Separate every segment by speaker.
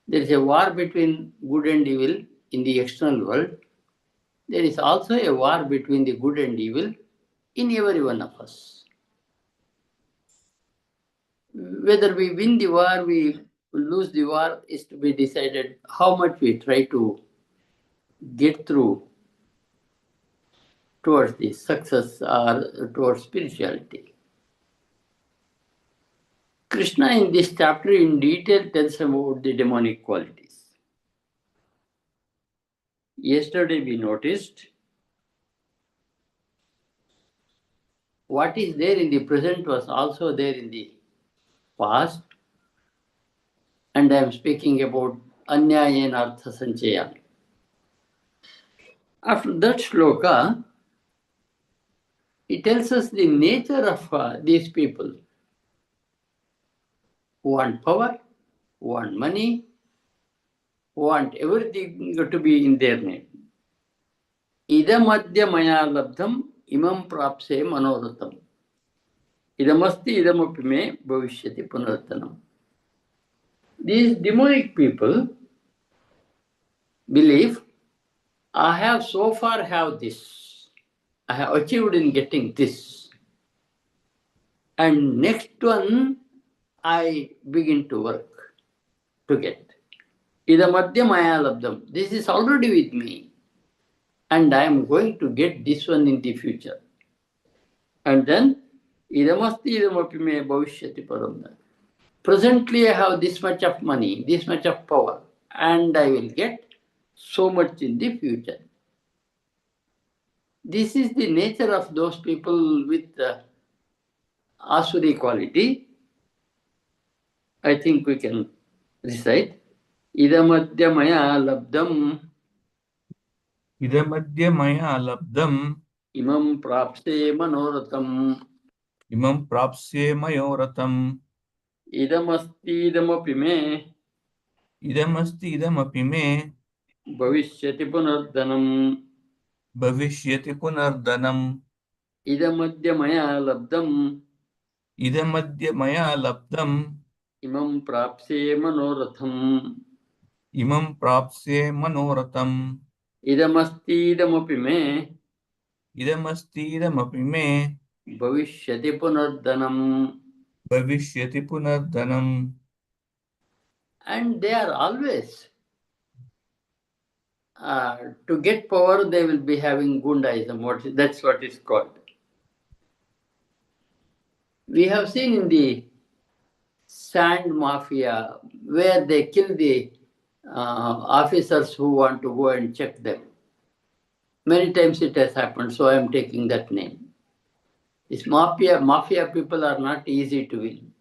Speaker 1: There is a war between good and evil in the external world. There is also a war between the good and evil in every one of us. Whether we win the war, we lose the war is to be decided how much we try to get through towards the success or towards spirituality. Krishna in this chapter in detail tells about the demonic qualities. Yesterday we noticed what is there in the present was also there in the past, and I am speaking about Anyayena Artha Sanchaya. After that shloka, it tells us the nature of these people who want power, who want money, who want everything to be in their name. Idamadya maya labdham imam prapse manoratam. Idamasti idamupi me bhavishyati punartanam. These demonic people believe, I have so far have this. I have achieved in getting this. And next one, I begin to work to get. Idamadya maya labdham. This is already with me. And I am going to get this one in the future. And then, idamasti idamupi me bhavishyati paramna. Presently, I have this much of money, this much of power, and I will get so much in the future. This is the nature of those people with Asuri quality. I think we can recite. Idamadya maya labdam
Speaker 2: Idamadya maya labdam
Speaker 1: imam prapse manoratam
Speaker 2: imam prapsye mayoratam
Speaker 1: idamasti idamupi me
Speaker 2: idamasti idamapi me
Speaker 1: bhavishyati punardhanam
Speaker 2: bhavishyati punardanam
Speaker 1: idamadya maya labdam
Speaker 2: idamadya maya labdam
Speaker 1: imam prapse manoratham
Speaker 2: imam prapsye manoratam
Speaker 1: idamasti idamupi me
Speaker 2: idamasti idamapi me
Speaker 1: bhavishyati punardhanam.
Speaker 2: bhavishyati punardanam.
Speaker 1: And they are always to get power, they will be having gundaism. That's what is called. We have seen in the sand mafia where they kill the officers who want to go and check them. Many times it has happened, so I am taking that name. These mafia people are not easy to win.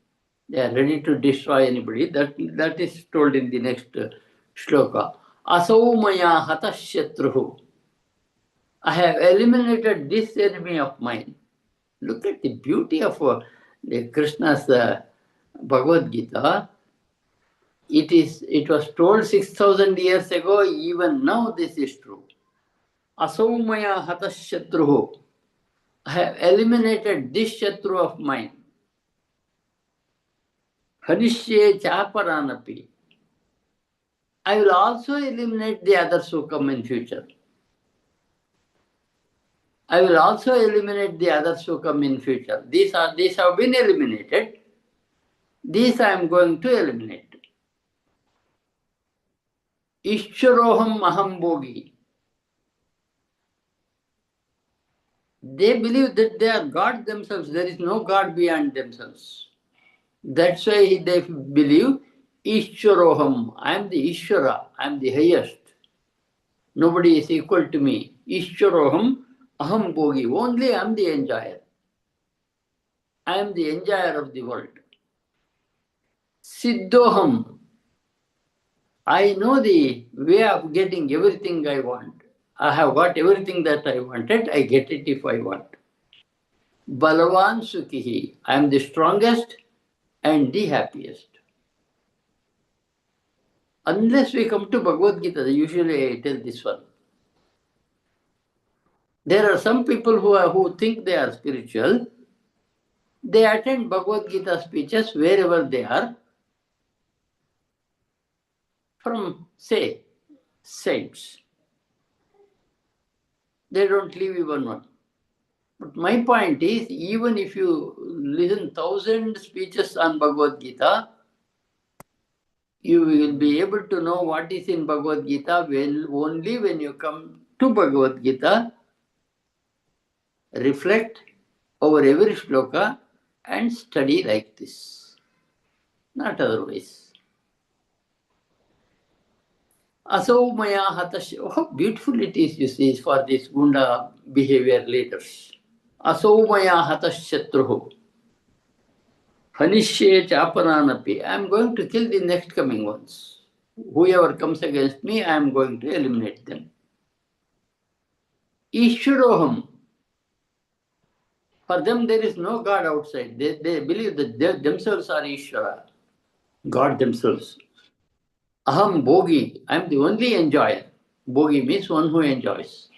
Speaker 1: They are ready to destroy anybody. That is told in the next shloka. Asau maya hatashyatruhu. I have eliminated this enemy of mine. Look at the beauty of the Krishna's Bhagavad Gita. It was told 6,000 years ago, even now this is true. Asau maya hatashyatruhu. I have eliminated this shatru of mine. Hanishye chaparanapi. I will also eliminate the others who come in future. I will also eliminate the others who come in future. These have been eliminated. These I am going to eliminate. Ishwaroham aham bogi. They believe that they are God themselves. There is no God beyond themselves. That's why they believe Ishwaroham. I am the Ishwara. I am the highest. Nobody is equal to me. Ishwaroham aham bogi. Only I am the enjoyer. I am the enjoyer of the world. Siddhoham. I know the way of getting everything I want. I have got everything that I wanted. I get it if I want. Balavan Sukhihi. I am the strongest and the happiest. Unless we come to Bhagavad Gita, usually I tell this one. There are some people who think they are spiritual. They attend Bhagavad Gita speeches wherever they are. from, say, saints. They don't leave even one. But my point is, even if you listen 1,000 speeches on Bhagavad Gita, you will be able to know what is in Bhagavad Gita only when you come to Bhagavad Gita, reflect over every shloka and study like this, not otherwise. Asau maya hatash. How beautiful it is, you see, for these Gunda behavior leaders. Asau maya hatash shatruhu. Hanishye chaparanapi. I am going to kill the next coming ones. Whoever comes against me, I am going to eliminate them. Ishwaroham. For them, there is no God outside. They believe that they themselves are Ishvara, God themselves. Aham Bhogi. I am the only enjoyer. Bhogi means one who enjoys.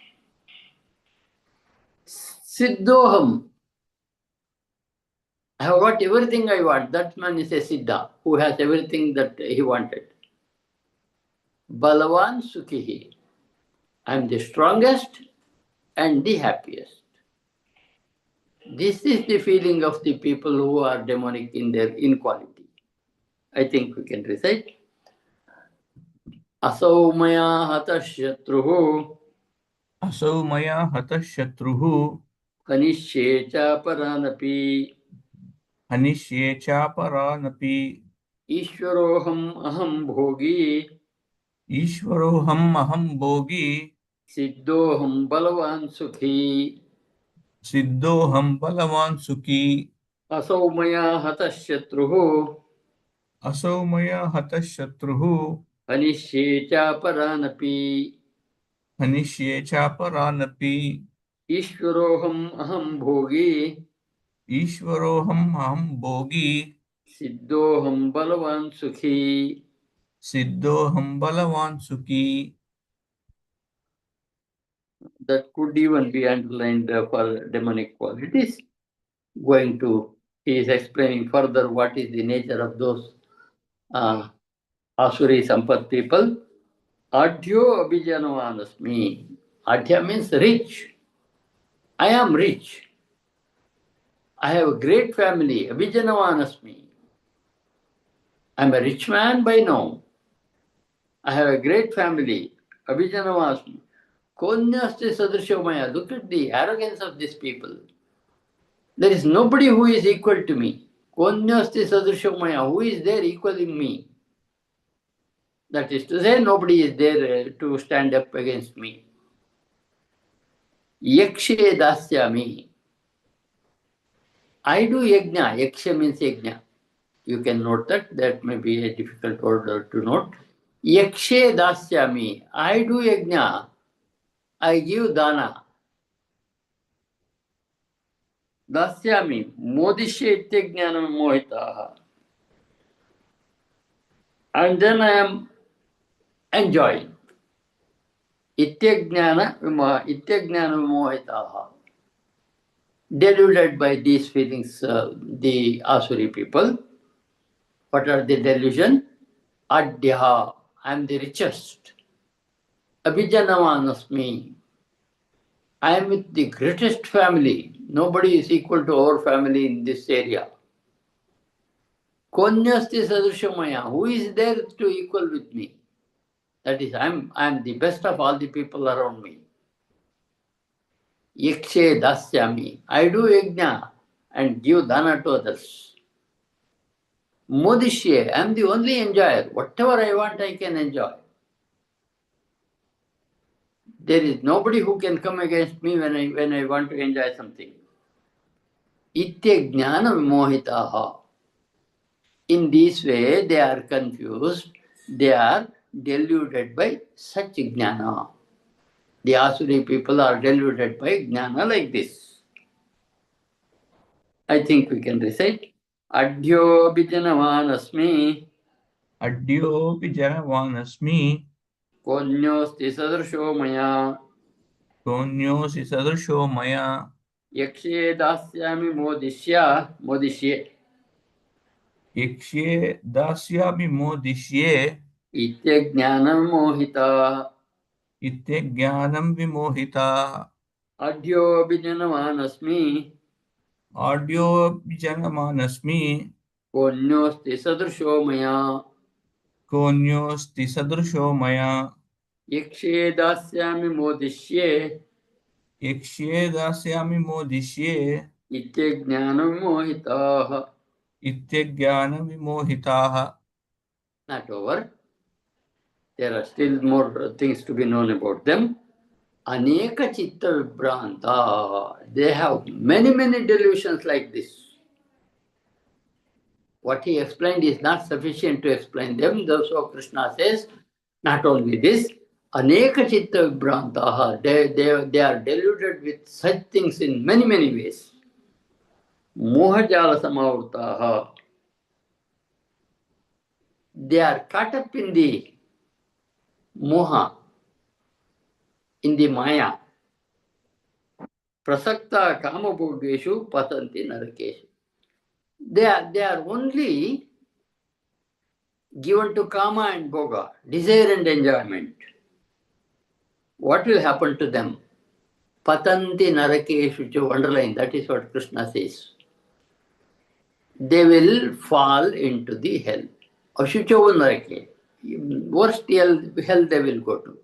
Speaker 1: Siddhoham. I have got everything I want. That man is a Siddha who has everything that he wanted. Balavan Sukhihi. I am the strongest and the happiest. This is the feeling of the people who are demonic in their inequality. I think we can recite. Asau maya hatash shatruhu
Speaker 2: असौ मया हतः शत्रुः
Speaker 1: hanishye cha paranapi
Speaker 2: हनिष्ये चापरानपि
Speaker 1: ishwaroham aham bhogi
Speaker 2: ईश्वरोऽहम् अहं भोगी
Speaker 1: siddhoham balavan sukhi
Speaker 2: सिद्धोऽहं बलवान् सुखी
Speaker 1: asau maya hatash shatruhu
Speaker 2: असौ मया हतः शत्रुः
Speaker 1: hanishye cha paranapi
Speaker 2: हनिष्ये चापरानपि
Speaker 1: ishwaroham aham bhogi
Speaker 2: ईश्वरोऽहम् अहं भोगी
Speaker 1: siddhoham balavan sukhi.
Speaker 2: सिद्धोऽहं बलवान् सुखी.
Speaker 1: That could even be underlined for demonic qualities. He is explaining further what is the nature of those Asuri Sampat people. Adhyo Abhijanavanasmi. Adhya means rich. I am rich. I have a great family. Abhijanavanasmi. I am a rich man by now. I have a great family. Abhijanavanasmi. Konyasti sadrisho maya. Look at the arrogance of these people. There is nobody who is equal to me. Konyasti sadrisho maya. Who is there equaling me? That is to say, nobody is there to stand up against me. Yakshe dasyami. I do yajna. Yaksha means yajna. You can note that. That may be a difficult word to note. Yakshe dasyami. I do yajna. I give dana. Dasyami. Modishe ityajnanam mohitaha. And then I am enjoying. Ityajnana vimohitaha. Deluded by these feelings, the Asuri people. What are the delusion? Adhyaha, I am the richest. Abhijanavanasmi, I am with the greatest family. Nobody is equal to our family in this area. Konyasti sadrishamaya, who is there to equal with me? That is, I am the best of all the people around me. Yakshe dasyami, I do yajna and give dana to others. Modishye, I am the only enjoyer. Whatever I want, I can enjoy. There is nobody who can come against me when I want to enjoy something. Itya jnana vimohitaha. In this way, they are confused. They are deluded by such jnana. The Asuri people are deluded by jnana like this. I think we can recite. Adhyo bijanavanasmi.
Speaker 2: अड्योऽपि जनवानस्मि
Speaker 1: Konyosti sadrsho maya.
Speaker 2: कोऽन्योऽसि सदृशो मया
Speaker 1: Yakshe dasyami modishye.
Speaker 2: यक्ष्ये दास्यामि मोदिष्ये
Speaker 1: इत्यज्ञानं मोहिताः
Speaker 2: इत्यज्ञानं विमोहिताः
Speaker 1: अद्योऽभिजनवानस्मि
Speaker 2: आड्योऽभिजनमानस्मि
Speaker 1: कोऽन्योऽस्ति सदृशो मया
Speaker 2: कोऽन्योऽस्ति सदृशो मया
Speaker 1: यक्ष्ये दास्यामि मोदिष्ये
Speaker 2: यक्ष्ये दास्यामि मोदिष्ये
Speaker 1: इत्यज्ञानं मोहिताः.
Speaker 2: इत्यज्ञानविमोहिताः.
Speaker 1: Not over. There are still more things to be known about them. Aneka chitta vibranta. They have many, many delusions like this. What he explained is not sufficient to explain them. So Krishna says, not only this, Aneka chitta vibranta. They are deluded with such things in many, many ways. Mohajala samavurtaha. They are caught up in the moha, in the maya. Prasakta kama bhogeshu patanti narakeshu. They are only given to kama and bhoga, desire and enjoyment. What will happen to them? Patanti narakeshu, to underline, that is what Krishna says. They will fall into the hell. Ashuchava narake. Worst hell they will go to.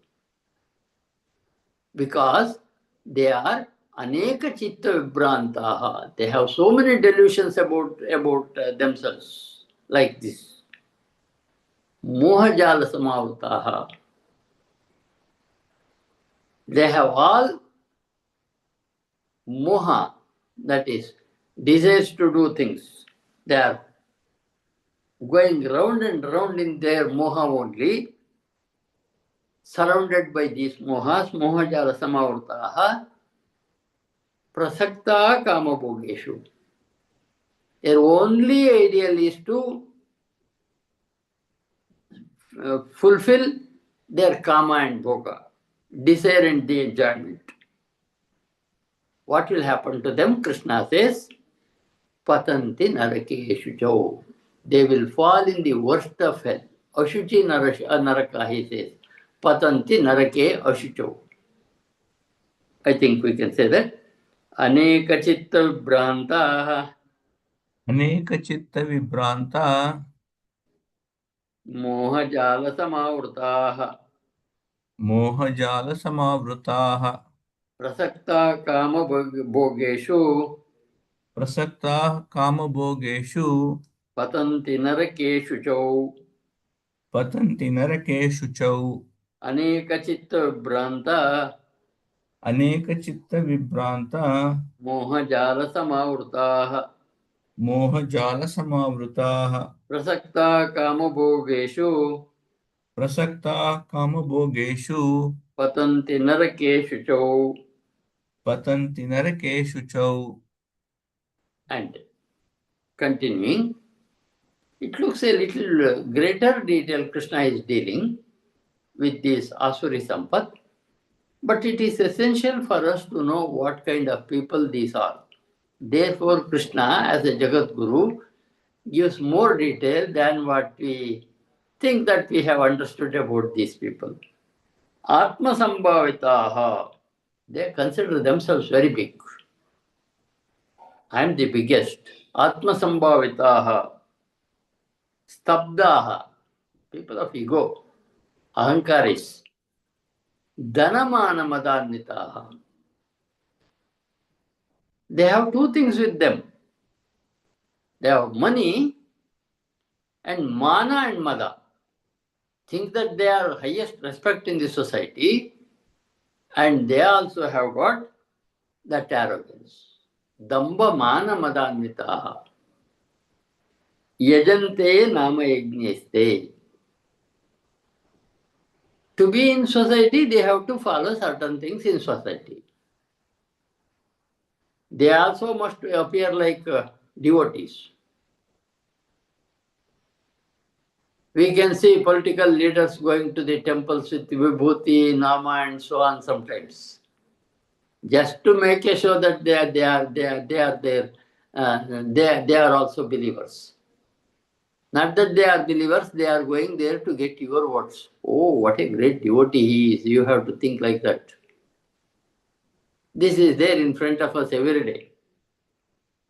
Speaker 1: Because they are aneka chitta vibrantaha. They have so many delusions about themselves like this. Mohajala samavutaha. They have all moha, that is, desires to do things. They are going round and round in their moha only, surrounded by these mohas, mohajala samavutaha, prasakta kama bhogeshu. Their only ideal is to fulfill their kama and bhoga, desire and the enjoyment. What will happen to them? Krishna says, patanti narakeshu chau. They will fall in the worst of hell. Ashuchi naraka, he says. Patanti narake ashuchau. I think we can say that. Aneka chitta vibrantaha
Speaker 2: अनेकचित्तविभ्रान्ता
Speaker 1: mohajala samavurtaha
Speaker 2: मोहजालसमावृताः
Speaker 1: prasakta kama bhogeshu
Speaker 2: प्रसक्ताः कामभोगेषु
Speaker 1: patanti narakeshu chau.
Speaker 2: पतन्ति नरकेषु च.
Speaker 1: Aneka chitta vibranta
Speaker 2: अनेकचित्तविभ्रान्ता
Speaker 1: mohajala samavurtaha
Speaker 2: मोहजालसमावृताः
Speaker 1: prasakta kama bhogeshu
Speaker 2: प्रसक्ताः कामभोगेषु
Speaker 1: patanti narakeshu chau.
Speaker 2: पतन्ति नरकेषु च.
Speaker 1: And continuing, it looks a little greater detail Krishna is dealing with this Asuri Sampat, but it is essential for us to know what kind of people these are. Therefore, Krishna, as a Jagat Guru, gives more detail than what we think that we have understood about these people. Atma Sambhavitaha, they consider themselves very big. I am the biggest. Atma Sambhavitaha, Stabdaha, people of ego, Ahankaris, Dhanamana Madanitaha. They have two things with them. They have money and mana and mada. Think that they are highest respect in the society, and they also have got that arrogance. Damba mana madanvitaha. Yajante nama yajneste. To be in society, they have to follow certain things in society. They also must appear like devotees. We can see political leaders going to the temples with vibhuti, nama, and so on sometimes, just to make sure that they are also believers. Not that they are believers, they are going there to get your votes. Oh, what a great devotee he is. You have to think like that. This is there in front of us every day.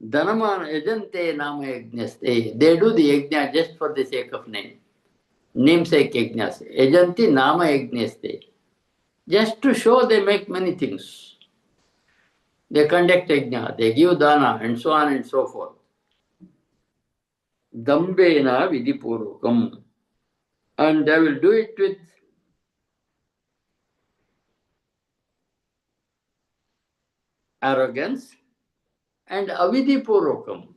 Speaker 1: Dhanamana yajante nama yajnaste. They do the yajna just for the sake of name. Namesake yajnas. Yajanti nama yajnaste. Just to show they make many things. They conduct yajna, they give dana, and so on and so forth. Dambena vidipurukam. And they will do it with arrogance and avidipurukam.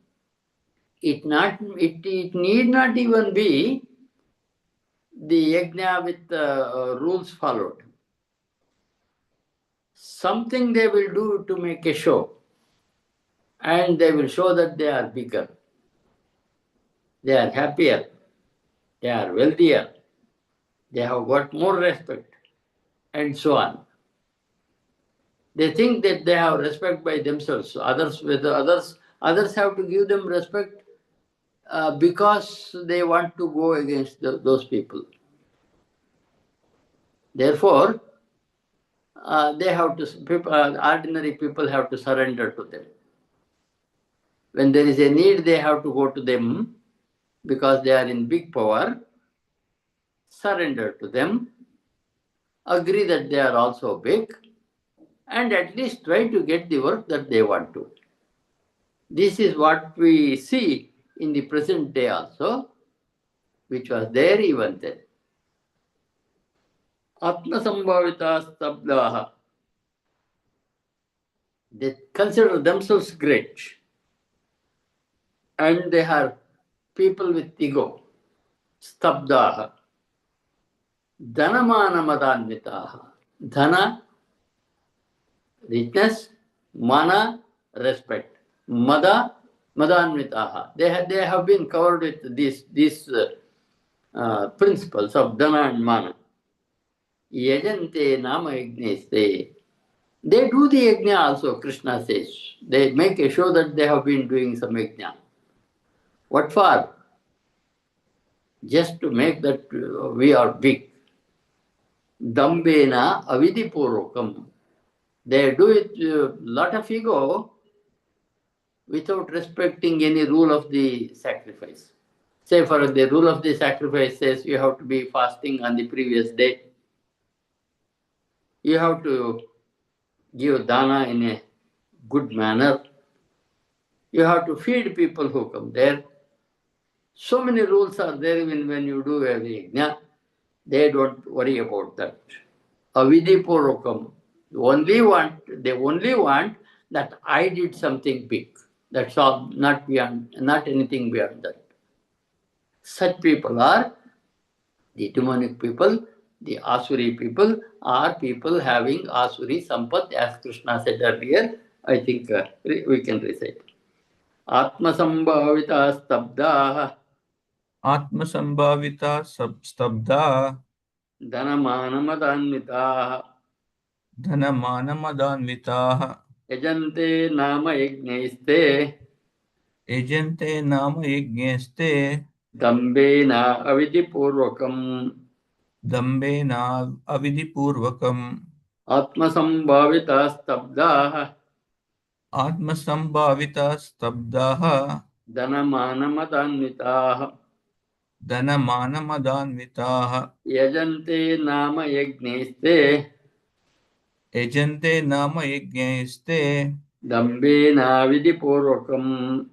Speaker 1: It need not even be the yajna with rules followed. Something they will do to make a show, and they will show that they are bigger, they are happier, they are wealthier, they have got more respect, and so on. They think that they have respect by themselves. Others have to give them respect because they want to go against those people. Therefore, they have to. Ordinary people have to surrender to them. When there is a need, they have to go to them because they are in big power. Surrender to them. Agree that they are also big, and at least try to get the work that they want to. This is what we see in the present day also, which was there even then. Atmasambhavita stabdaha. They consider themselves great, and they are people with ego. Stabdaha. Dhanamana madanvitaha. Dhana, richness, mana, respect. Mada, madanvitaha. They have been covered with these principles of dhana and mana. Yajante nama yajneste. They do the yajna also, Krishna says. They make a show that they have been doing some yajna. What for? Just to make that we are big. Dambena avidipurukam. They do it lot of ego without respecting any rule of the sacrifice. Say for the rule of the sacrifice says you have to be fasting on the previous day. You have to give dana in a good manner. You have to feed people who come there. So many rules are there even when you do a yajna. They don't worry about that. Avidipurukam. They only want that I did something big. That's all, not anything beyond that. Such people are the demonic people, the Asuri people, are people having Asuri Sampat, as Krishna said earlier. I think we can recite. Atmasambhavita stabda.
Speaker 2: Atmasambhavita stabda.
Speaker 1: Dhanamanamadhanvita.
Speaker 2: Dhanamanamadhanvitaha.
Speaker 1: Yajante nama yajnaiste.
Speaker 2: Ejante nama yajnaste.
Speaker 1: Dambena avidipurvakam.
Speaker 2: Dambena avidipurvakam.
Speaker 1: Atmasambhavita stabda.
Speaker 2: Atmasambhavita stabdaha.
Speaker 1: Dhanamanamadhanvita.
Speaker 2: Dhanamanamadhanvitaha.
Speaker 1: Yajante nama yajnaiste.
Speaker 2: Ejante nama yajnaste.
Speaker 1: Dambena vidipurvakam.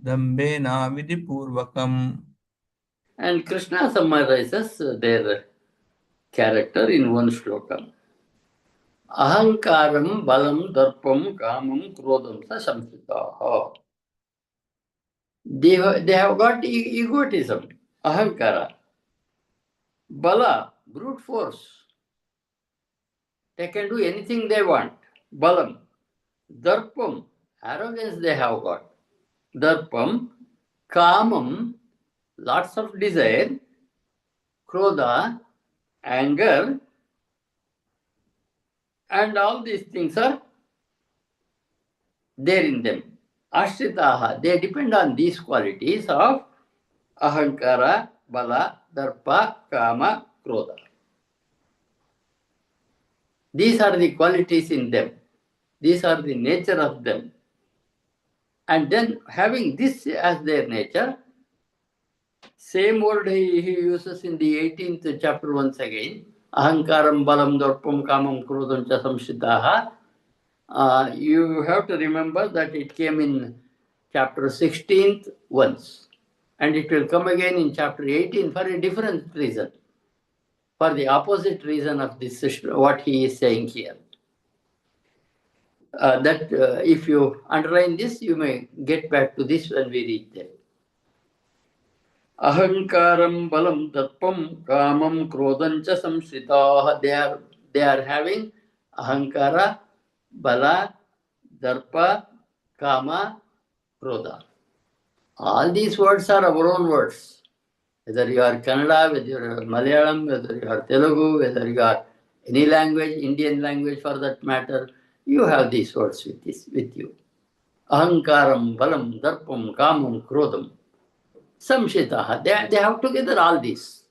Speaker 2: Dambena vidipurvakam.
Speaker 1: And Krishna summarizes their character in one shloka. Ahankaram balam darpam kamam krodam sa samsitaha. They have got egotism, ahankara. Bala, brute force. They can do anything they want. Balam. Darpam, arrogance they have got. Darpam, kamam, lots of desire. Krodha, anger. And all these things are there in them. Ashritaha, they depend on these qualities of ahankara, bala, darpa, kama, krodha. These are the qualities in them. These are the nature of them. And then having this as their nature, same word he uses in the 18th chapter once again. Ahankaram balam darpam kamam krodham cha samshitaha. You have to remember that it came in chapter 16th once. And it will come again in chapter 18 for a different reason. For the opposite reason of this, what he is saying here. If you underline this, you may get back to this when we read them. Ahankaram balam darpam kamam krodhancha samshritaah. They are having ahankara, bala, darpa, kama, krodha. All these words are our own words. Whether you are Kannada, whether you are Malayalam, whether you are Telugu, whether you are any language, Indian language for that matter, you have these words with you. Ahankaram, balam, darpam, kamam, krodham. Samshitaha. They have together all these.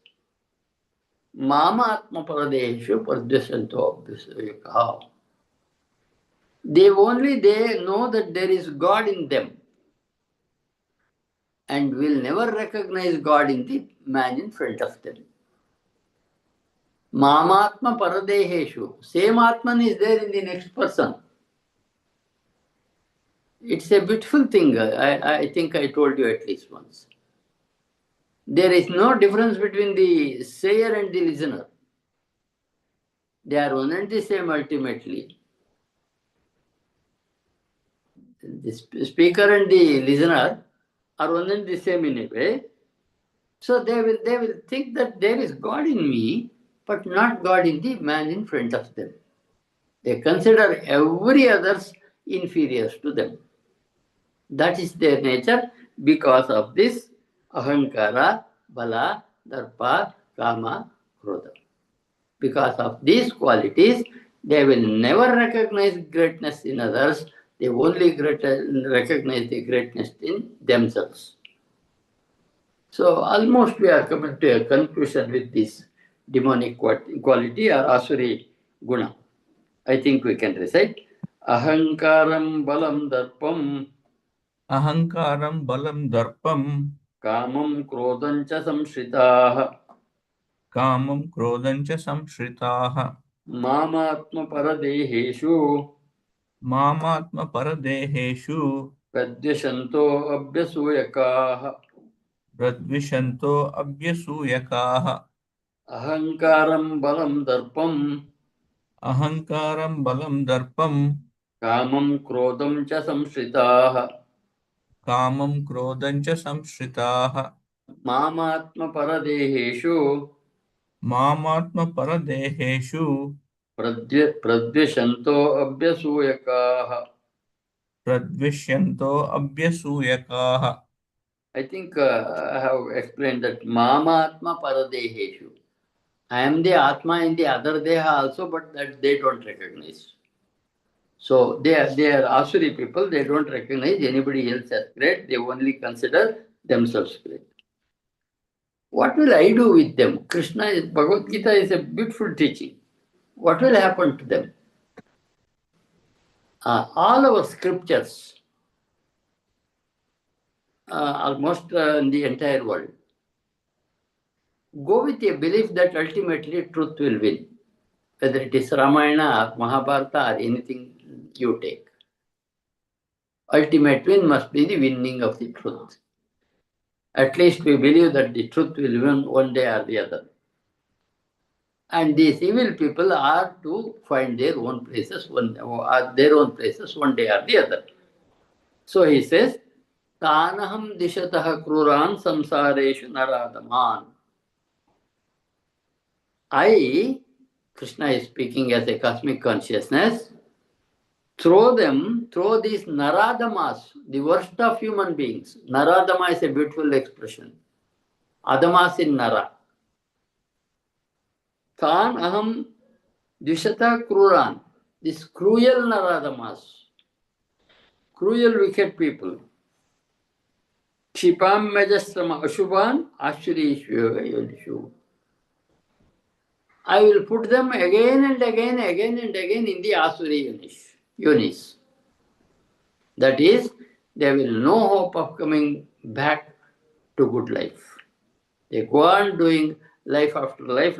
Speaker 1: Mama atma paradeshu pradvyasanto abhyasayakaha. They know that there is God in them and will never recognize God in the man in front of them. Mamatma paradeheshu. Same Atman is there in the next person. It's a beautiful thing. I think I told you at least once. There is no difference between the sayer and the listener. They are one and the same ultimately. The speaker and the listener are one and the same in a way. So they will think that there is God in me, but not God in the man in front of them. They consider every others inferior to them. That is their nature. Because of this ahankara, bala, darpa, kama, krodha. Because of these qualities, they will never recognize greatness in others. They only recognize the greatness in themselves. So almost we are coming to a conclusion with this demonic quality or asuri guna. I think we can recite. Ahankaram balam darpam.
Speaker 2: Ahankaram balam darpam.
Speaker 1: Kamam krodhancha samshritaah.
Speaker 2: Kamam krodhancha samshritaah.
Speaker 1: Mamatma paradeheshu.
Speaker 2: Mamatma paradeheshu.
Speaker 1: Pradyashanto abhyasuyakaah.
Speaker 2: Pradvishanto abhyasuyakaah.
Speaker 1: Ahankaram balam darpam.
Speaker 2: Ahankaram balam darpam.
Speaker 1: Kamam krodham cha samshritaah.
Speaker 2: Kamam krodhancha samshritaah.
Speaker 1: Mamatma paradeheshu.
Speaker 2: Mamatma paradeheshu.
Speaker 1: Pradyashanto abhyasuyakaah.
Speaker 2: Pradvishyanto abhyasuyakaah.
Speaker 1: I think I have explained that Mama Atma Paradeheshu. I am the Atma in the other Deha also, but that they don't recognize. So they are Asuri people, they don't recognize anybody else as great, they only consider themselves great. What will I do with them? Bhagavad Gita is a beautiful teaching. What will happen to them? All our scriptures, almost in the entire world, go with a belief that ultimately truth will win. Whether it is Ramayana or Mahabharata or anything you take. Ultimate win must be the winning of the truth. At least we believe that the truth will win one day or the other. And these evil people are to find their own places one day or the other. So he says, Tanaham dishatah kruran samsareshu naradaman. Krishna is speaking as a cosmic consciousness, throw these naradamas, the worst of human beings. Naradama is a beautiful expression. Adamas in Nara. Tan aham dvishata kruran. These cruel naradamas, cruel wicked people. Kshipam Majasrama Ashubhan Ashurishyu. I will put them again and again in the Asuri Yonis. That is, there will no hope of coming back to good life. They go on doing life after life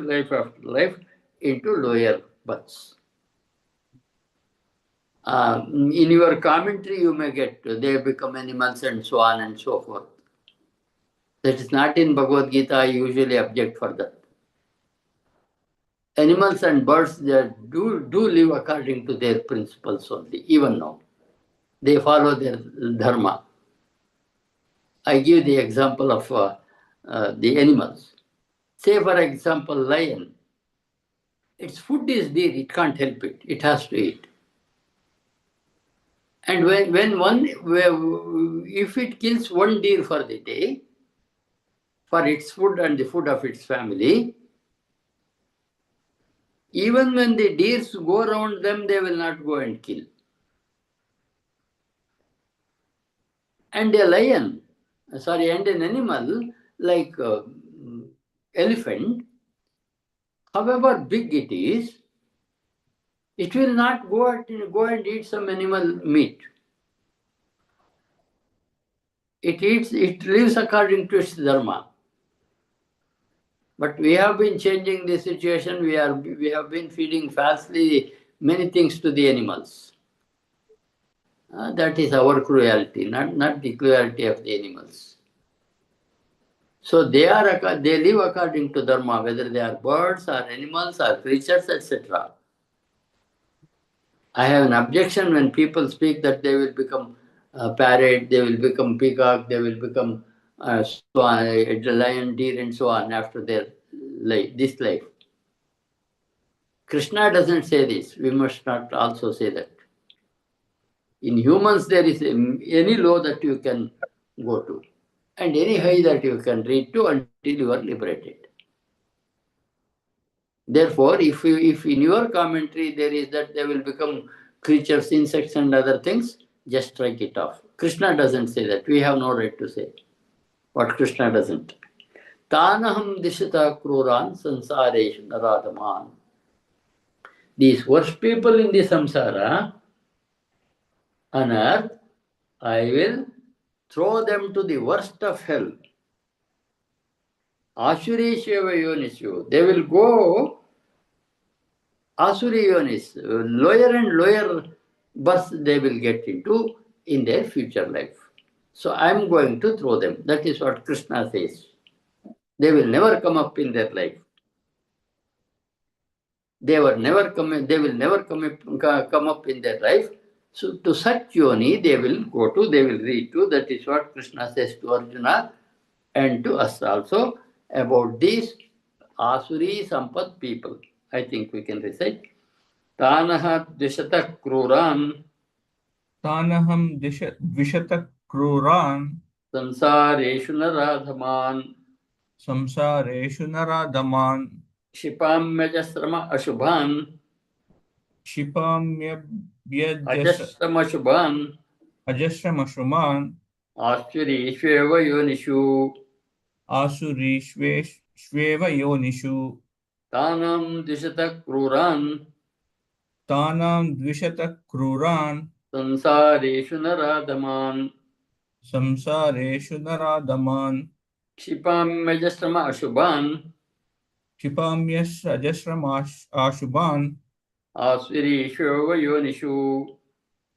Speaker 1: into lower births. In your commentary, you may get they become animals and so on and so forth. That is not in Bhagavad Gita. I usually object for that. Animals and birds they do live according to their principles only, even now. They follow their dharma. I give the example of the animals. Say, for example, lion. Its food is dear, it can't help it. It has to eat. And if it kills one deer for the day, for its food and the food of its family, even when the deers go around them, they will not go and kill. And a lion, and an animal like elephant, however big it is, it will not go and eat some animal meat. It lives according to its dharma. But we have been changing the situation. We have been feeding falsely many things to the animals. That is our cruelty, not the cruelty of the animals. So they live according to dharma, whether they are birds or animals or creatures, etc. I have an objection when people speak that they will become parrot, they will become peacock, they will become lion, deer, and so on after their this life. Krishna doesn't say this. We must not also say that. In humans, there is any low that you can go to, and any high that you can reach to until you are liberated. Therefore, if in your commentary there is that they will become creatures, insects, and other things, just strike it off. Krishna doesn't say that. We have no right to say what Krishna doesn't. Tanaham dishita kruran sansareshu naradaman. These worst people in the samsara, on earth, I will throw them to the worst of hell. Ashuri Sheva Yonishu. They will go Asuri Yonis, lower and lower births they will get into in their future life. So I am going to throw them. That is what Krishna says. They will never come up in their life. They will never come up in their life. So to such yoni they will go to, they will read to. That is what Krishna says to Arjuna and to us also about these Asuri Sampat people. I think we can recite. Tanaha Dishata Kruran
Speaker 2: Tanaham Dvishata Kruran
Speaker 1: Samsareshu Naradhaman
Speaker 2: Samsareshu Naradaman
Speaker 1: Shipam Majasrama Ashubhan Ajasrama Shubhan
Speaker 2: Ajasramashuman
Speaker 1: Ashuri Shweva Yonishu
Speaker 2: Asuri Shveva Yonishu
Speaker 1: Tanam Dishata Kruran
Speaker 2: Tanam Dvishata Kruran
Speaker 1: Samsareshu Naradhaman
Speaker 2: Samsareshu Naradaman
Speaker 1: Shipam Majasrama Ashubhan
Speaker 2: Kshipamyas Ajasramashuban
Speaker 1: Asuri Shweva Yonishu.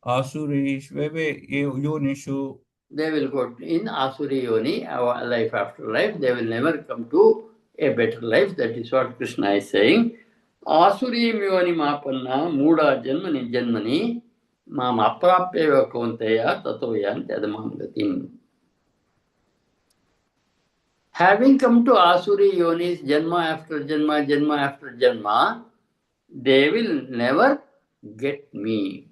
Speaker 2: Asuri Shveve Yonishu.
Speaker 1: They will go in Asuri Yoni, our life after life. They will never come to a better life. That is what Krishna is saying. Asuri Yoni Mapanna Muda Janmani Janmani Mam Aprapyeva Kaunteya Tatoyan Tadamam Gatim. Having come to Asuri Yonis Janma after Janma, Janma after Janma, they will never get me.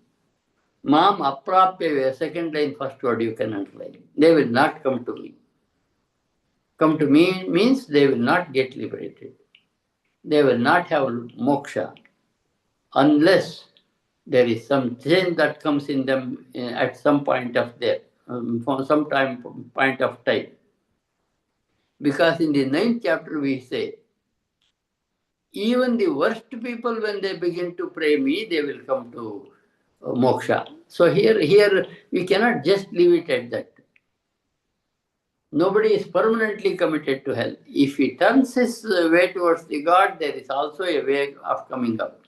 Speaker 1: Mam aprapya, second line, first word you can underline. They will not come to me. Come to me means they will not get liberated. They will not have moksha unless there is some change that comes in them at some point of their for some point of time. Because in the 9th chapter we say, even the worst people, when they begin to pray me, they will come to moksha. So here we cannot just leave it at that. Nobody is permanently committed to hell. If he turns his way towards the God, there is also a way of coming up.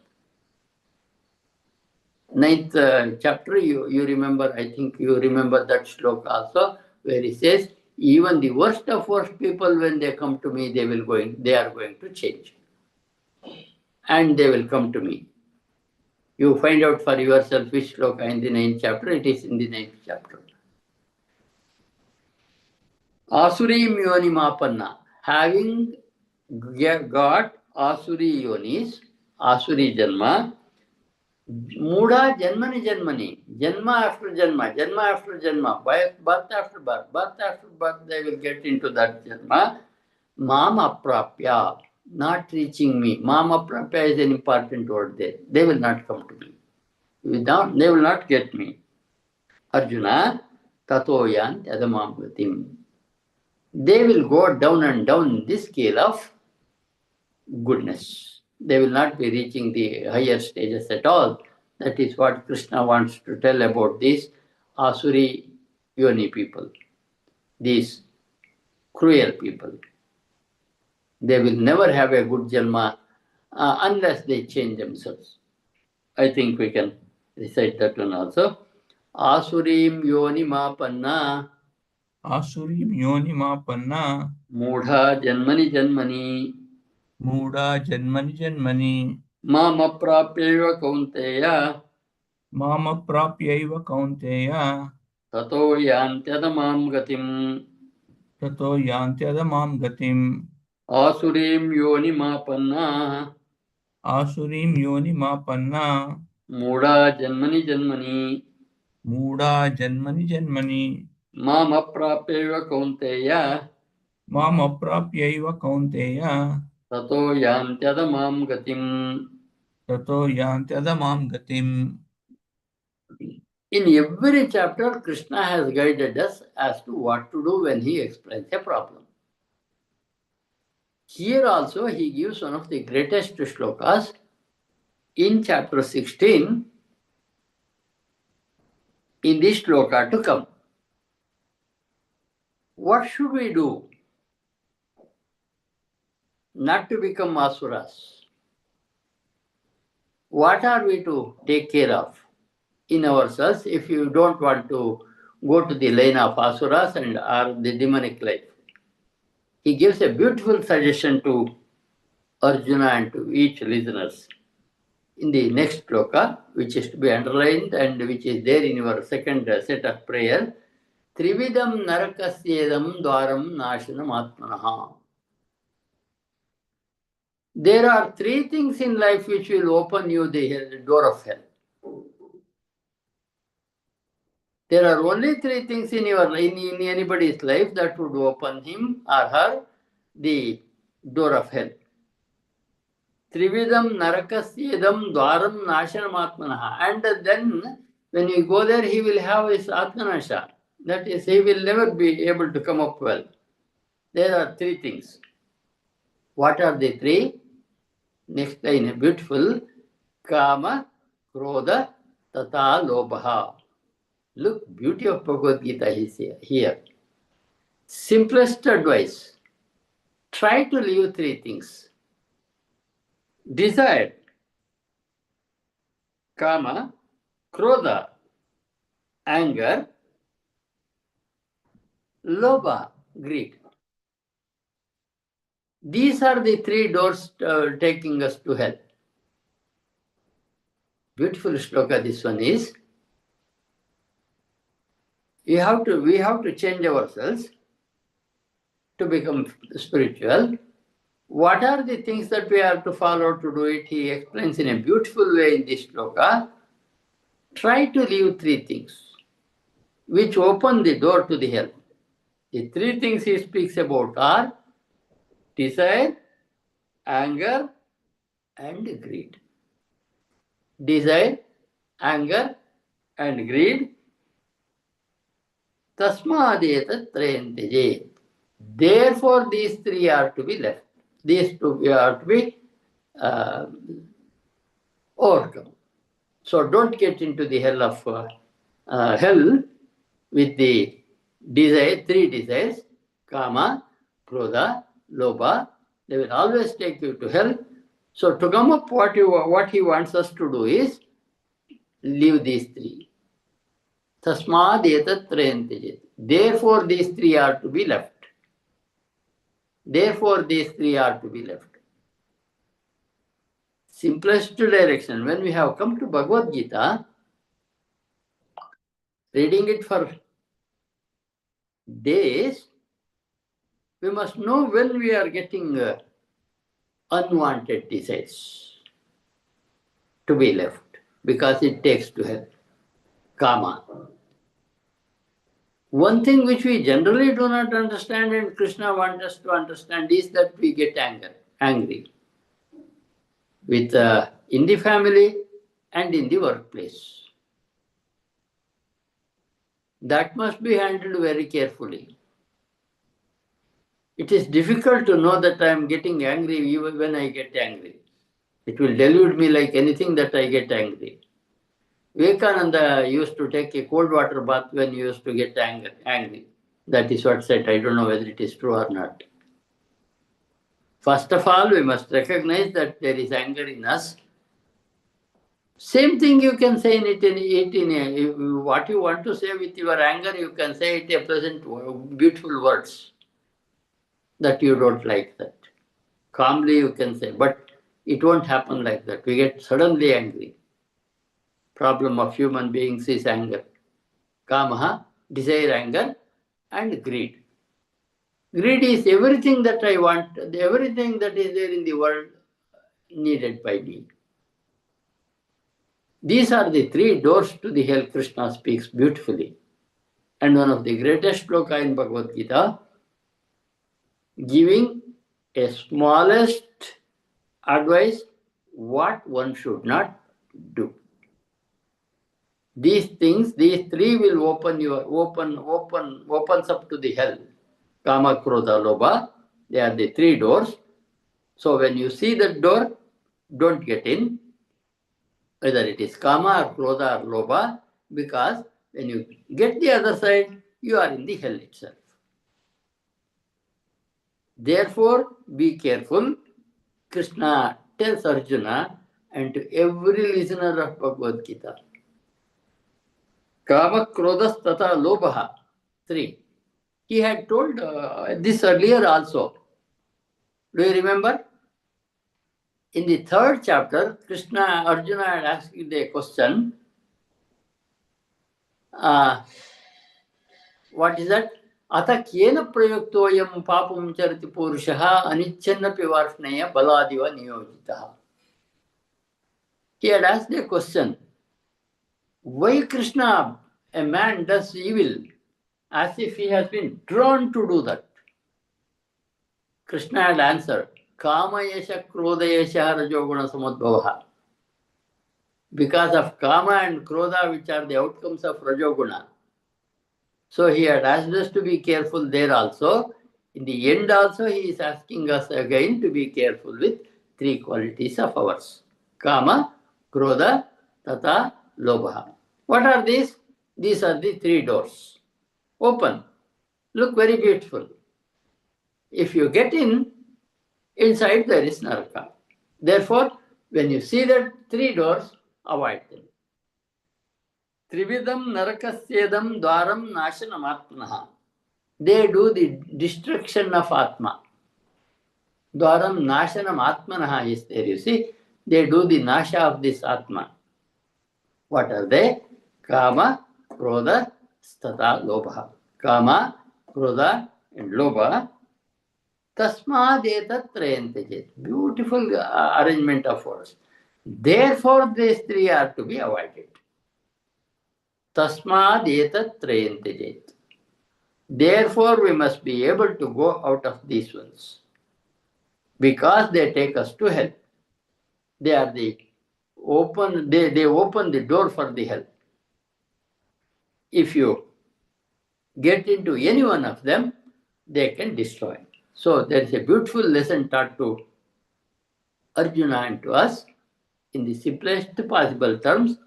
Speaker 1: 9th chapter, you remember, I think you remember that shloka also, where he says, even the worst of worst people, when they come to me, they are going to change. And they will come to me. You find out for yourself which shloka in the 9th chapter. It is in the 9th chapter. Asurim yoni mapanna. Having got Asuri yonis, Asuri janma, Muda janmani janmani, janma after janma, birth after birth, they will get into that janma. Mam aprapya, not reaching me. Mam aprapya is an important word there. They will not come to me. They will not get me. Arjuna, tatoyan yadamam gatim. They will go down and down this scale of goodness. They will not be reaching the higher stages at all. That is what Krishna wants to tell about these Asuri Yoni people, these cruel people. They will never have a good Janma unless they change themselves. I think we can recite that one also. Asurim Yoni Mapanna
Speaker 2: Asurim yoni mapanna.
Speaker 1: Mudha Janmani Janmani
Speaker 2: Muda janmani janmani.
Speaker 1: Mama Prapyeva Kaunteya
Speaker 2: Mama prapyaiva kaunteya.
Speaker 1: Tato Yantyadamam Gatim
Speaker 2: Tato yantyadamam gatim.
Speaker 1: Asurim Yoni Mapanna
Speaker 2: Asurim yoni mapanna.
Speaker 1: Muda Janmani Janmani
Speaker 2: Muda janmani janmani.
Speaker 1: Mama Prapyeva Kaunteya
Speaker 2: Mama prapyaiva kaunteya.
Speaker 1: Tato Yantyadamam Gatim.
Speaker 2: Tato yantyadamam gatim.
Speaker 1: In every chapter, Krishna has guided us as to what to do when he explains a problem. Here also, he gives one of the greatest shlokas in chapter 16, in this shloka to come. What should we do? Not to become asuras. What are we to take care of in ourselves if you don't want to go to the lane of asuras and or the demonic life? He gives a beautiful suggestion to Arjuna and to each listeners in the next shloka, which is to be underlined and which is there in your second set of prayer. Trividam narakasyedam dwaram nashanam atmanaha. There are three things in life which will open you the door of hell. There are only three things in anybody's life that would open him or her the door of hell. Trividam narakasyedam dwaram nashanam atmanaha. And then when you go there, he will have his atmanasha. That is, he will never be able to come up well. There are three things. What are the three? Next line, beautiful. Kama, Krodha, Tata, Lobha. Look, beauty of Bhagavad Gita is here. Simplest advice. Try to leave three things. Desire, Kama, Krodha, anger, Lobha, greed. These are the three doors taking us to hell. Beautiful shloka this one is. We have to change ourselves to become spiritual. What are the things that we have to follow to do it? He explains in a beautiful way in this shloka. Try to leave three things which open the door to the hell. The three things he speaks about are desire, anger, and greed. Desire, anger, and greed. Tasmadetat trayanteje. Therefore, these three are to be left. These two are to be overcome. So don't get into the hell of hell with the desire, three desires, kama, krodha, lobha. They will always take you to hell. So to come up, what he wants us to do is leave these three. Tasmad etat trayanteje. Therefore, these three are to be left. Therefore, these three are to be left. Simplest direction. When we have come to Bhagavad Gita, reading it for days, we must know when we are getting unwanted desires to be left, because it takes to hell. Kama. One thing which we generally do not understand and Krishna wants us to understand is that we get angry with in the family and in the workplace. That must be handled very carefully. It is difficult to know that I am getting angry even when I get angry. It will delude me like anything that I get angry. Vivekananda used to take a cold water bath when he used to get angry. That is what said. I don't know whether it is true or not. First of all, we must recognize that there is anger in us. Same thing you can say what you want to say with your anger, you can say it a pleasant, beautiful words that you don't like that. Calmly you can say, but it won't happen like that. We get suddenly angry. Problem of human beings is anger. Kamaha, desire, anger, and greed. Greed is everything that I want, everything that is there in the world needed by me. These are the three doors to the hell Krishna speaks beautifully. And one of the greatest shloka in Bhagavad Gita, giving a smallest advice what one should not do. These things, these three will opens up to the hell. Kama, Krodha, Lobha, they are the three doors. So when you see that door, don't get in, whether it is Kama or Krodha or Lobha, because when you get the other side, you are in the hell itself. Therefore, be careful. Krishna tells Arjuna and to every listener of Bhagavad Gita. Kama, Krodhas, Tata, Lobha, three. He had told this earlier also. Do you remember? In the third chapter, Arjuna had asked the question, what is that? Ata kyena prayuktoyam papam charati purushaha anichanna pivarshneya baladiva niyojitaha. He had asked a question, why Krishna, a man does evil as if he has been drawn to do that? Krishna had answered, Kama yesha krodha yesha rajoguna samadbhavaha. Because of Kama and Krodha, which are the outcomes of Rajoguna. So he had asked us to be careful there also. In the end also, he is asking us again to be careful with three qualities of ours. Kama, Krodha, Tata, Lobha. What are these? These are the three doors. Open. Look very beautiful. If you get in, inside there is Naraka. Therefore, when you see that three doors, avoid them. Trividam narakasyedam dwaram nashanam atmanaha. They do the destruction of Atma. Dwaram nashanam atmanaha is there, you see. They do the nasha of this Atma. What are they? Kama, Krodha, Stata, Lobha. Kama, Krodha, and Lobha. Tasmad etat trayantejet. Beautiful arrangement of words. Therefore, these three are to be avoided. Tasmad etat trayantejet. Therefore, we must be able to go out of these ones. Because they take us to hell. They are they open the door for the hell. If you get into any one of them, they can destroy. So there is a beautiful lesson taught to Arjuna and to us in the simplest possible terms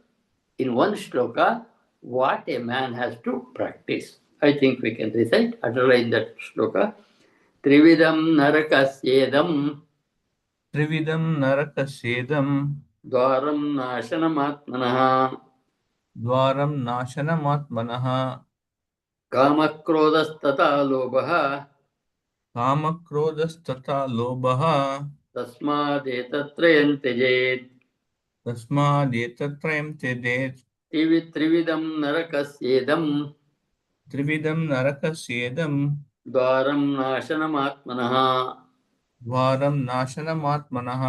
Speaker 1: in one shloka what a man has to practice. I think we can recite, underline that shloka. Trividam narakasyedam
Speaker 2: त्रिविधं नरकस्येदं
Speaker 1: dwaram nasanamatmanah
Speaker 2: द्वारं नाशनमात्मनः
Speaker 1: कामक्रोधस्तथा लोभः
Speaker 2: कामक्रोधस्तथा लोभः
Speaker 1: तस्मादेतत्त्रयं त्यजेत्
Speaker 2: तस्मादेतत्त्रयं त्यजेत्
Speaker 1: त्रिविधं नरकस्येदं
Speaker 2: त्रिविधं नरकस्येदं
Speaker 1: द्वारं नाशनमात्मनः
Speaker 2: द्वारं नाशनमात्मनः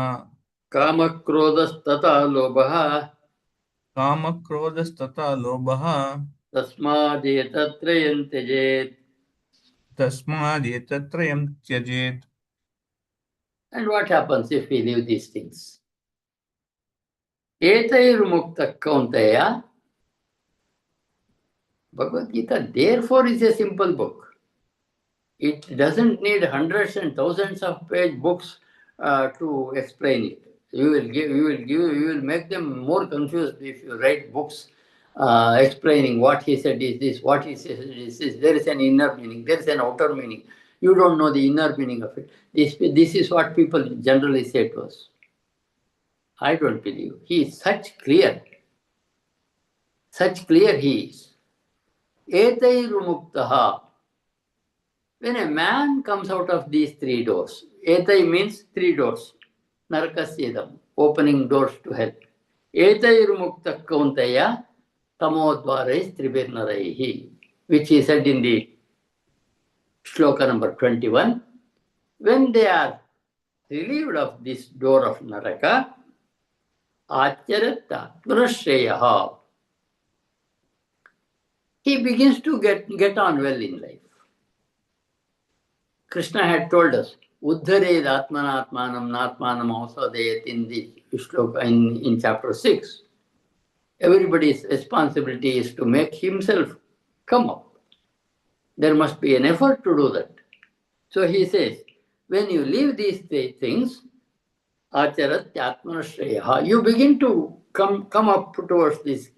Speaker 1: कामक्रोधस्तथा लोभः
Speaker 2: कामक्रोधस्तथा लोभः
Speaker 1: तस्मादेतत्त्रयं त्यजेत्.
Speaker 2: तस्मादेतत्त्रयं त्यजेत्.
Speaker 1: And what happens if we leave these things? Etairmukta kaunteya. Bhagavad Gita, therefore, is a simple book. It doesn't need hundreds and thousands of page books to explain it. You will make them more confused if you write books explaining what he said is this, what he said is this. There is an inner meaning, there is an outer meaning. You don't know the inner meaning of it. This is what people generally say to us. I don't believe. He is such clear he is. Etairumuktaha. When a man comes out of these three doors, etai means three doors, narakasyedam, opening doors to hell. Etairumukta kauntaya tamodvarais tribirnaraihi, which he said in the shloka number 21. When they are relieved of this door of naraka, acharata atmanashreyaha, he begins to get on well in life. Krishna had told us, Uddhared Atmanatmanam Natmanam Ausodayat in the shloka in chapter 6. Everybody's responsibility is to make himself come up. There must be an effort to do that. So he says, when you leave these three things, Acharat Atmanashreyaha, you begin to come up towards this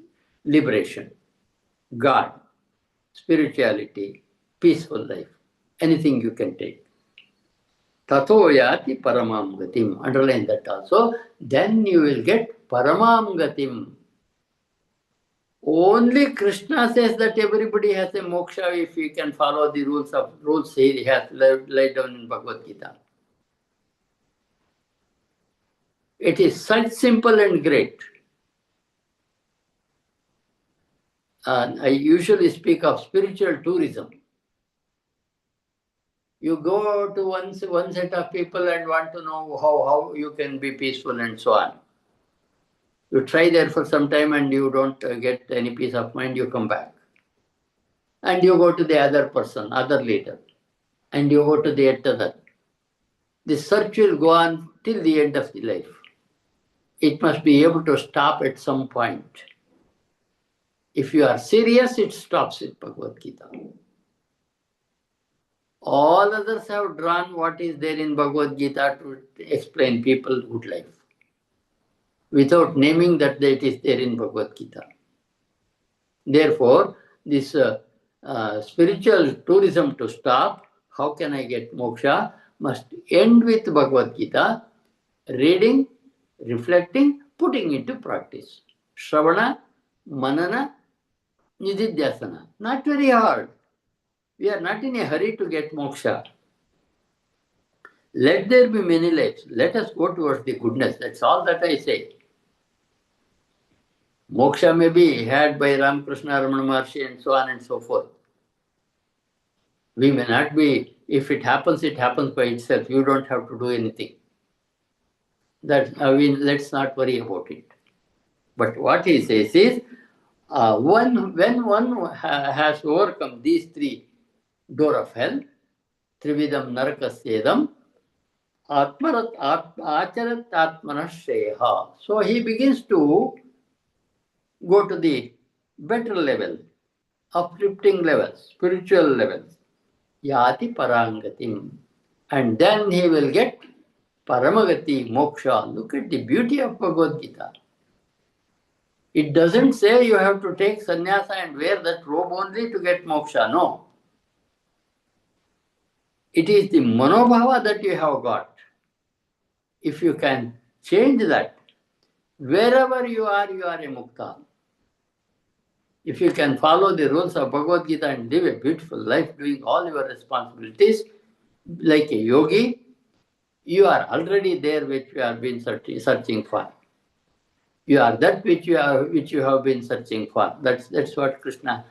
Speaker 1: liberation, God, spirituality, peaceful life. Anything you can take. Tato yati paramam gatim. Underline that also. Then you will get paramam gatim. Only Krishna says that everybody has a moksha if you can follow the rules he has laid down in Bhagavad Gita. It is such simple and great. I usually speak of spiritual tourism. You go to one set of people and want to know how you can be peaceful and so on. You try there for some time and you don't get any peace of mind, you come back. And you go to the other person, other leader. And you go to the other. The search will go on till the end of the life. It must be able to stop at some point. If you are serious, it stops with Bhagavad Gita. All others have drawn what is there in Bhagavad Gita to explain people's good life, without naming that it is there in Bhagavad Gita. Therefore, this spiritual tourism to stop, how can I get moksha, must end with Bhagavad Gita, reading, reflecting, putting into practice. Shravana, Manana, Nididhyasana. Not very hard. We are not in a hurry to get moksha. Let there be many lives. Let us go towards the goodness. That's all that I say. Moksha may be had by Ramakrishna, Ramana Maharshi and so on and so forth. We may not be, if it happens by itself. You don't have to do anything. Let's not worry about it. But what he says is, when one has overcome these three door of hell, Trividam Narakasyedam, Acharat Atmanashreyaha. So he begins to go to the better level, uplifting levels, spiritual levels. Yati parangatim. And then he will get paramagati, moksha. Look at the beauty of Bhagavad Gita. It doesn't say you have to take sannyasa and wear that robe only to get moksha. No. It is the manobhava that you have got. If you can change that, wherever you are a mukta. If you can follow the rules of Bhagavad Gita and live a beautiful life doing all your responsibilities, like a yogi, you are already there which you have been searching for. You are that which you have been searching for. That's what Krishna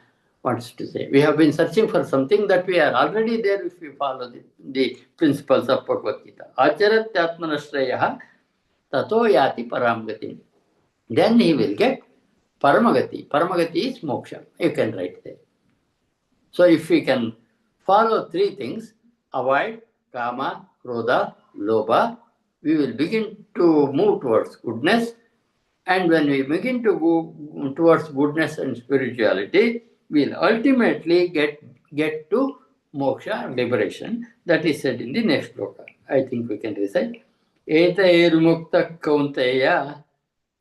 Speaker 1: wants to say. We have been searching for something that we are already there if we follow the principles of Bhagavad Gita. Acharatyaatmanashrayah tato yati paramgati. Then he will get paramagati. Paramagati is moksha. You can write there. So if we can follow three things, avoid kama, krodha, lobha, we will begin to move towards goodness. And when we begin to go towards goodness and spirituality, we'll ultimately get to moksha and liberation. That is said in the next sloka. I think we can recite. Etairmukta kaunteya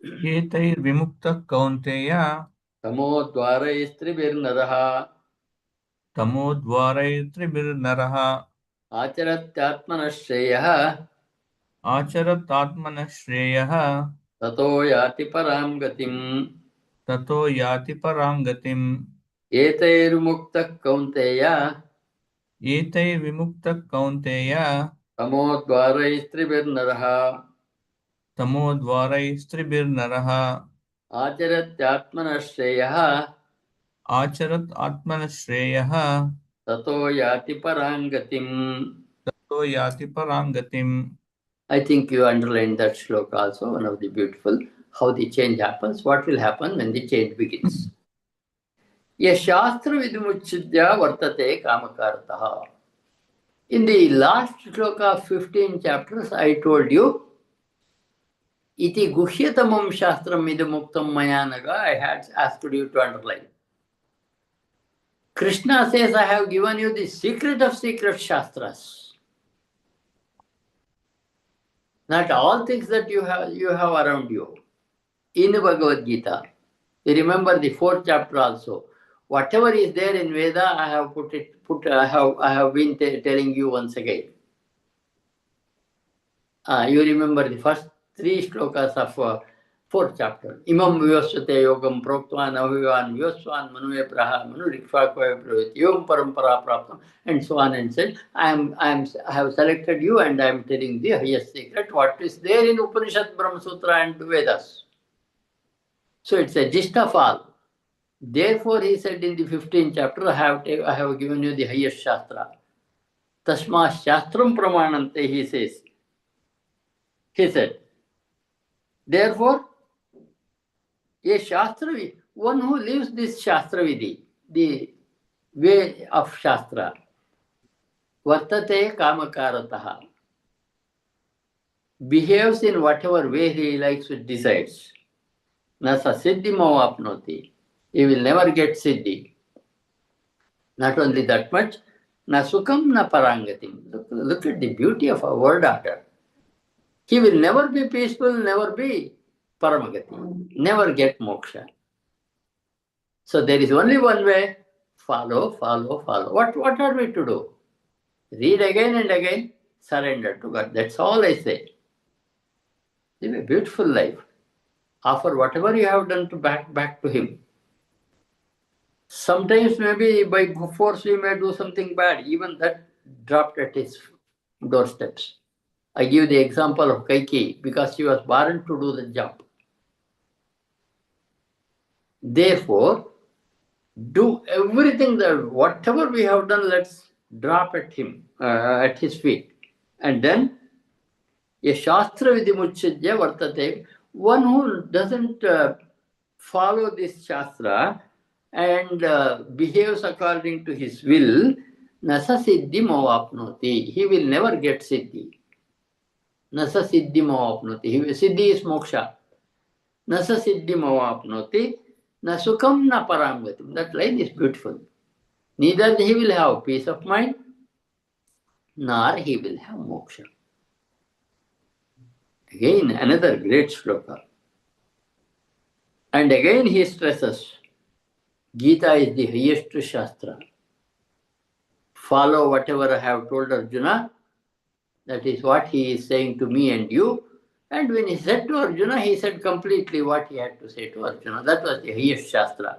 Speaker 2: एतैर्विमुक्तः Kaunteya
Speaker 1: tamodvaraistribirnaraha
Speaker 2: तमोद्वारैस्त्रिभिर्नरः
Speaker 1: आचरत्यात्मनश्रेयः
Speaker 2: आचरतात्मनः श्रेयः
Speaker 1: ततो याति परां गतिम्
Speaker 2: ततो याति परां गतिम्
Speaker 1: एतैर्मुक्तः कौन्तेय
Speaker 2: एतैर्विमुक्तः कौन्तेय
Speaker 1: तमोद्वारैस्त्रिभिर्नरः
Speaker 2: तमोद्वारैस्त्रिभिर्नरः
Speaker 1: आचरत्यात्मनश्रेयः
Speaker 2: आचरत् आत्मनः श्रेयः
Speaker 1: ततो याति परां गतिम्.
Speaker 2: ततो याति परां गतिम्.
Speaker 1: I think you underlined that shloka also, one of the beautiful, how the change happens, what will happen when the change begins. Ye shastra vidmuchidya vartate kamakartaha. In the last shloka, 15 chapters, I told you, iti guhyatamam shastram idamuktam mayanaga, I had asked you to underline. Krishna says, I have given you the secret of secret shastras. Not all things that you have around you. In Bhagavad Gita, you remember the 4th chapter also. Whatever is there in Veda, I have I have been telling you once again. You remember the first 3 shlokas of 4th chapter. Imam vyosvate yogam proktvan avivan vyosvan manue praha manu rikshakvaya pravit yom parampara praptam, and so on and said. I have selected you and I am telling the highest secret, what is there in Upanishad, Brahma Sutra and Vedas. So it's a gist of all. Therefore, he said in the 15th chapter, I have given you the highest shastra. Tasma shastram pramanante, he says. He said, therefore, a shastra, one who lives this shastra vidhi, the way of shastra, vartate kamakarataha, behaves in whatever way he likes or decides. Nasa siddhi apnoti. He will never get siddhi. Not only that much, na sukham na parangatim. Look at the beauty of a word order. He will never be peaceful, never be paramagati, never get moksha. So there is only one way, follow, follow, follow. What are we to do? Read again and again, surrender to God. That's all I say. Live a beautiful life. Offer whatever you have done to back to Him. Sometimes maybe by force we may do something bad, even that dropped at His doorsteps. I give the example of Kaikeyi because she was born to do the job. Therefore, do everything that whatever we have done, let's drop at him, at his feet. And then, a shastra vidimuchidya vartate, one who doesn't follow this shastra and behaves according to his will, nasa siddhi apnoti. He will never get siddhi. Nasa siddhi apnoti. Siddhi is moksha. Nasa siddhi apnoti. Na sukham na paramgatim. That line is beautiful. Neither he will have peace of mind, nor he will have moksha. Again, another great shloka. And again he stresses, Gita is the highest Shastra. Follow whatever I have told Arjuna. That is what he is saying to me and you. And when he said to Arjuna, he said completely what he had to say to Arjuna. That was the highest Shastra.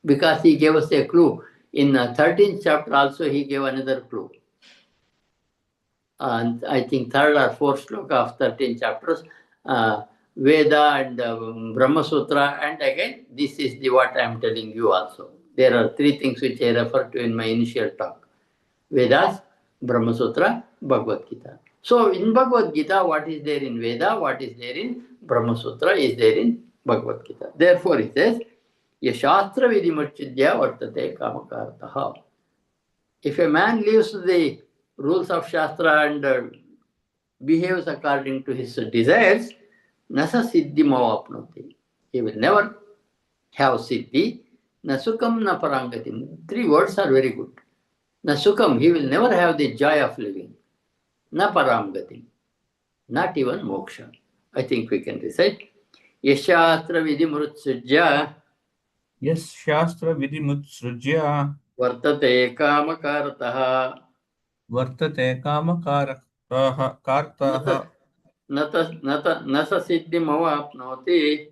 Speaker 1: Because he gave us a clue. In the 13th chapter also he gave another clue. And I think third or fourth sloka of 13 chapters, Veda and Brahma Sutra, and again, this is the what I am telling you also. There are three things which I referred to in my initial talk. Vedas, Brahma Sutra, Bhagavad Gita. So in Bhagavad Gita, what is there in Veda, what is there in Brahma Sutra is there in Bhagavad Gita. Therefore it says, Yashastra Vidimurchidya Vartate Kamakartaha. If a man leaves the rules of Shastra and behaves according to his desires, nasa siddhi mavapnoti. He will never have siddhi. Nasukam na parangatim. Three words are very good. Nasukam, he will never have the joy of living. Na paramgatim. Not even moksha. I think we can recite. Yashastra vidimrutsujya
Speaker 2: Yes Shastra Vidimutsrujya
Speaker 1: vartate kamakartaha.
Speaker 2: Vartate Kamakartaha Kartaha
Speaker 1: Nasa siddhi mavapnoti.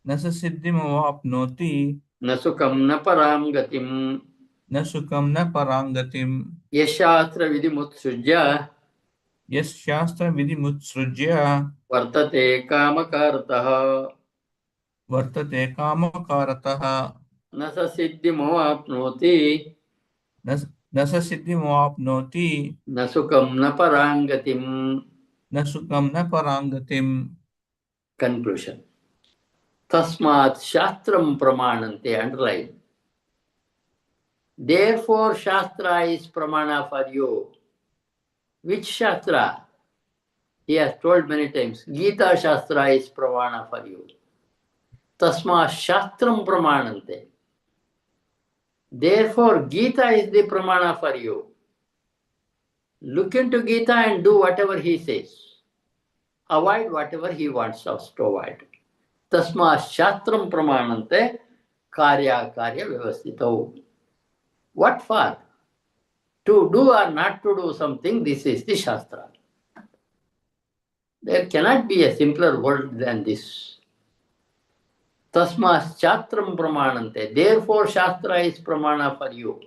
Speaker 2: Nasa Siddhimavapnoti
Speaker 1: Nasukam na paramgatim.
Speaker 2: Nasukam na Parangatim.
Speaker 1: Yashastra vidimutsujya
Speaker 2: Yes Shastra Vidimutsrujya
Speaker 1: vartate kamakartaha.
Speaker 2: Vartate Kamakarataha
Speaker 1: Nasa siddhi mavapnoti.
Speaker 2: Nasa Siddhimavapnoti
Speaker 1: Nasukam na parangatim.
Speaker 2: Nasukam na Parangatim.
Speaker 1: Conclusion. Tasmat shastram pramanante. Underline. Therefore, Shastra is pramana for you. Which Shastra? He has told many times. Gita Shastra is pramana for you. Tasmat shastram pramanante. Therefore, Gita is the pramana for you. Look into Gita and do whatever he says. Avoid whatever he wants us to avoid. Tasmat shastram pramanante karya vyavastito. What for? To do or not to do something, this is the Shastra. There cannot be a simpler word than this. Tasmas Shastram Pramanante. Therefore, Shastra is Pramana for you.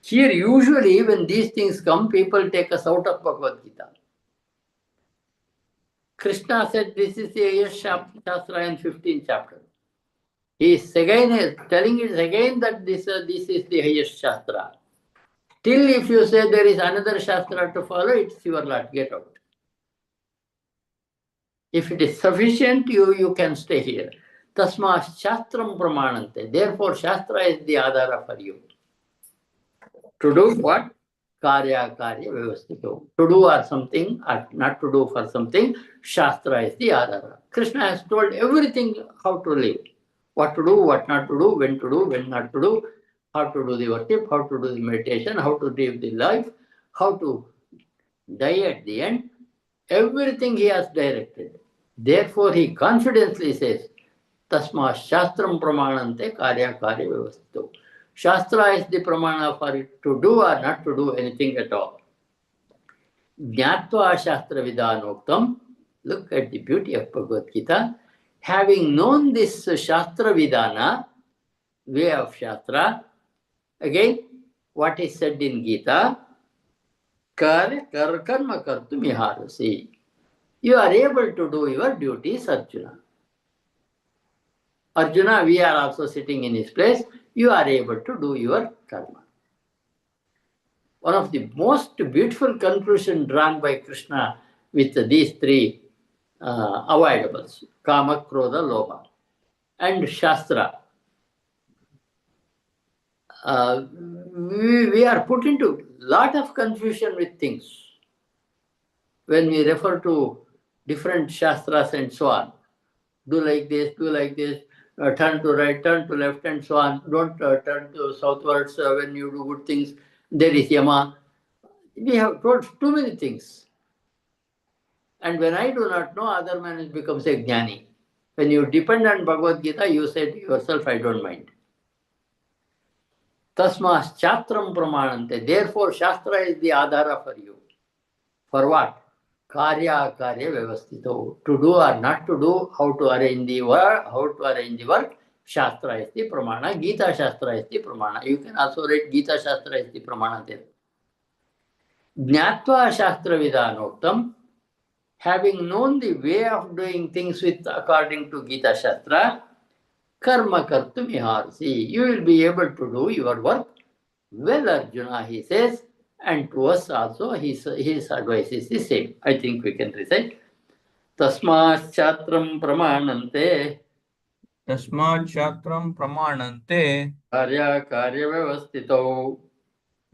Speaker 1: Here, usually, when these things come, people take us out of Bhagavad Gita. Krishna said this is the Shastra in 15th chapter. He is again telling it again that this is the highest Shastra. Till if you say there is another Shastra to follow, it's your lot. Get out. If it is sufficient, you can stay here. Tasma Shastram Pramanante. Therefore, Shastra is the Adhara for you. To do what? Karya Vyavastito. To do or something, or not to do for something, Shastra is the Adhara. Krishna has told everything how to live. What to do, what not to do, when not to do, how to do the worship, how to do the meditation, how to live the life, how to die at the end. Everything he has directed. Therefore, he confidently says, Tasma Shastram Pramanante Karya Vyavastito. Shastra is the pramana for it to do or not to do anything at all. Jnatva Shastra Vidanoktam. Look at the beauty of Bhagavad Gita. Having known this Shastra Vidana, way of Shastra, again, what is said in Gita, Karma Kartum Iharasi. You are able to do your duties, Arjuna. Arjuna, we are also sitting in his place. You are able to do your karma. One of the most beautiful conclusions drawn by Krishna with these three avoidables, Kama, Krodha, Lobha, and Shastra. We are put into a lot of confusion with things when we refer to different Shastras and so on. Do like this, turn to right, turn to left, and so on. Don't turn to southwards when you do good things. There is Yama. We have told too many things. And when I do not know, other man becomes a jnani. When you depend on Bhagavad Gita, you say to yourself, I don't mind. Tasmas Chatram Pramanante. Therefore, Shastra is the Adhara for you. For what? Karya Karya Vyavastito. To do or not to do, how to arrange the work, Shastra is the Pramana. Gita Shastra is the Pramana. You can also read Gita Shastra is the Pramana there. Jnatva Shastra Vidanoktam. Having known the way of doing things according to Gita Shastra, karma kartum iharsi. You will be able to do your work well, Arjuna, he says, and to us also his advice is the same. I think we can recite. Tasmas chatram pramanante
Speaker 2: तस्माच्छात्रं प्रमाणन्ते
Speaker 1: karya karya vyavastito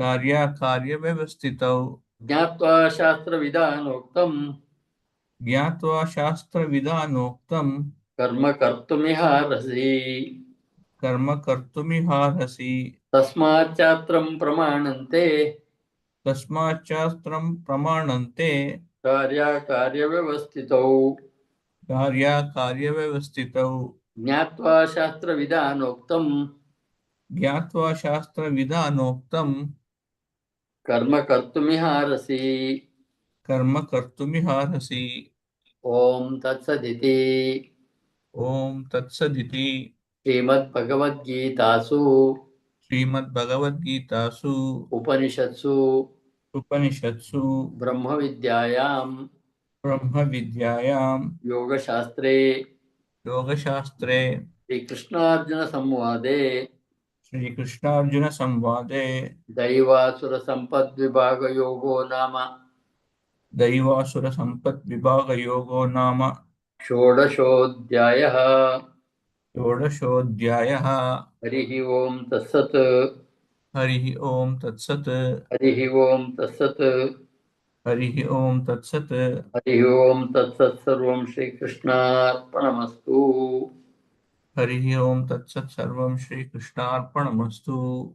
Speaker 2: कार्याकार्यव्यवस्थितौ
Speaker 1: ज्ञात्वा शास्त्र vidanoktam
Speaker 2: ज्ञात्वा शास्त्रविधानोक्तं
Speaker 1: कर्म kartumiharasi.
Speaker 2: कर्म कर्तुमिहार्हसि
Speaker 1: Tasmat chatram pramanante
Speaker 2: तस्माच्छास्त्रं प्रमाणन्ते
Speaker 1: karya karya vyavastito
Speaker 2: कार्याकार्यव्यवस्थितौ
Speaker 1: ज्ञात्वा शास्त्र vidanoktam
Speaker 2: ज्ञात्वा शास्त्रविधानोक्तं
Speaker 1: कर्म कर्तुमिहारसि.
Speaker 2: कर्म कर्तुमिहार्हसि
Speaker 1: ओम तत्सदिति
Speaker 2: ॐ तत्सदिति
Speaker 1: श्रीमद्भगवद्गीतासु
Speaker 2: श्रीमद्भगवद्गीतासु
Speaker 1: उपनिषत्सु
Speaker 2: उपनिषत्सु
Speaker 1: ब्रह्मविद्यायां
Speaker 2: ब्रह्मविद्यायां
Speaker 1: योगशास्त्रे
Speaker 2: योगशास्त्रे
Speaker 1: श्रीकृष्णार्जुन संवादे
Speaker 2: श्रीकृष्णार्जुनसंवादे
Speaker 1: दैवासुर संपद्विभाग योगो नाम
Speaker 2: दैवासुरसम्पद्विभागयोगो नाम
Speaker 1: षोडशोऽध्यायः।
Speaker 2: षोडशोऽध्यायः।
Speaker 1: हरिः ओम तत्सत्।
Speaker 2: हरिः ओम तत्सत्।
Speaker 1: हरिः ओम तत्सत्।
Speaker 2: हरिः ओम तत्सत्।
Speaker 1: हरिः ओम तत्सत्। सर्वं श्रीकृष्णार्पणमस्तु।
Speaker 2: हरिः ओम तत्सत्। सर्वं श्रीकृष्णार्पणमस्तु।